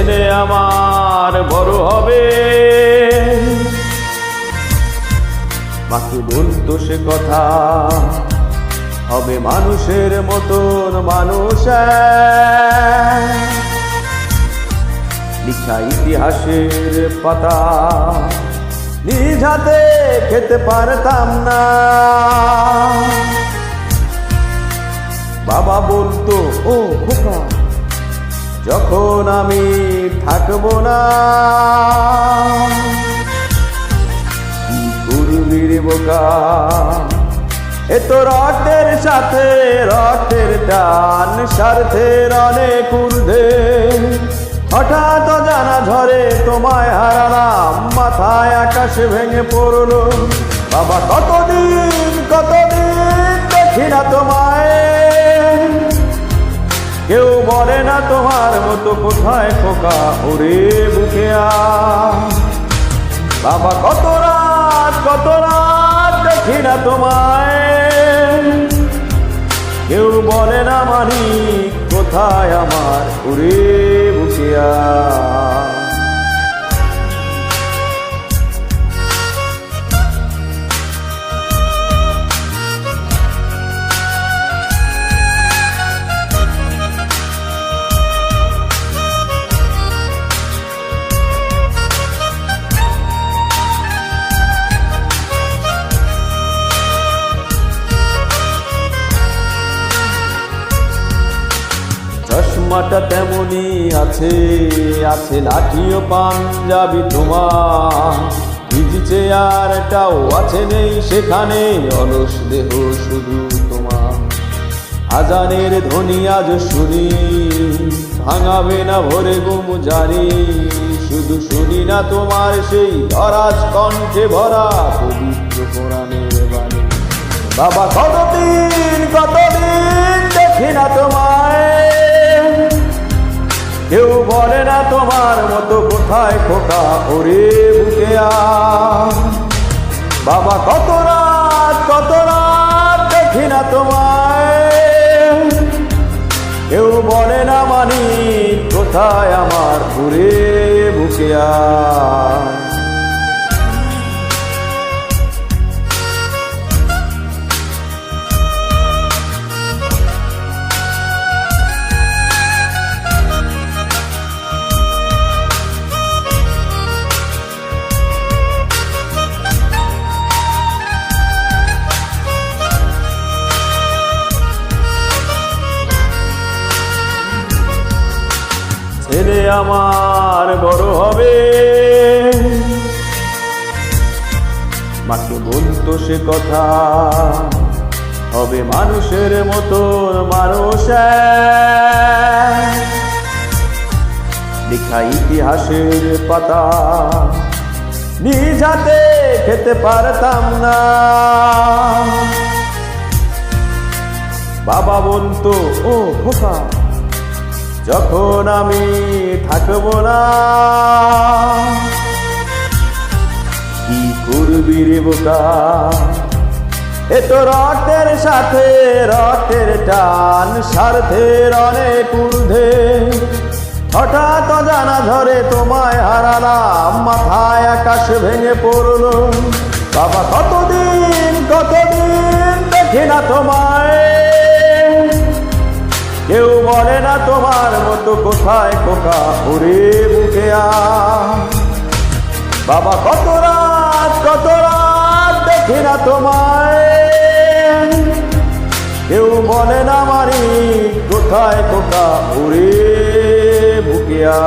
ছেলে আমার বড় হবে। মাকে বলতো সে কথা, হবে মানুষের মতন মানুষ। লিখা ইতিহাসের পাতা নিজ হাতে খেতে পারতাম না। বাবা বলতো, ও খোকা, যখন আমি থাকবো না, কি করবি রে বোকা, এ তো রক্তের সাথে রক্তের টান, স্বার্থের অনেক ঊর্ধ্বে। হঠাৎ জানা ঝরে তোমায় হারালাম, মাথায় আকাশ ভেঙে পড়লো। বাবা কতদিন কতদিন দেখি না তোমায়, কেউ বলে না তোমার মতো কোথায় খোকা ওরে বুকে আ। বাবা কত রাত দেখি না তোমায়, কেউ বলে না মানি কোথায় আমার ওরে বুকে আ। চশমাটা তেমনি আছে, আছে লাঠিও পাঞ্জাবি তোমার, নিজ চেয়ারটাও আছে নেই সেখানে, অলস দেহ শুধু তোমার। আজানের ধ্বনি আজ শুনি, ভাঙাবে না ভোরে ঘুম জানি, শুধু শুনি না তোমার সেই ধরাজ কণ্ঠে ভরা পবিত্র কোরআনের বাণী। বাবা কতদিন দেখি না তোমায়, কেউ বলে না তোমার মতো কোথায় খোকা ওরে বুকে আ। বাবা কত রাত দেখি না তোমায়, কেউ বলে না মানি কোথায় আমার ওরে বুকে আ। ছেলে আমার বড় হবে। মাকে বলতো সে কথা, হবে মানুষের মতন মানুষ। লিখা ইতিহাসের পাতা নিজ হাতে খেতে পারতাম না। বাবা বলতো, ও খোকা, যখন আমি থাকবো না, কি করবি রে বোকা, এ তো রক্তের সাথে রক্তের টান, স্বার্থের অনেক ঊর্ধ্বে। হঠাৎ জানা ঝরে তোমায় হারালাম, মাথায় আকাশ ভেঙে পড়লো। বাবা কতদিন দেখি না তোমায়, কেউ বলে না তোমার মতো কোথায় খোকা ওরে বুকে আ। বাবা কত রাত দেখি না তোমায়, কেউ বলে না মারি কোথায় খোকা ওরে বুকে আ।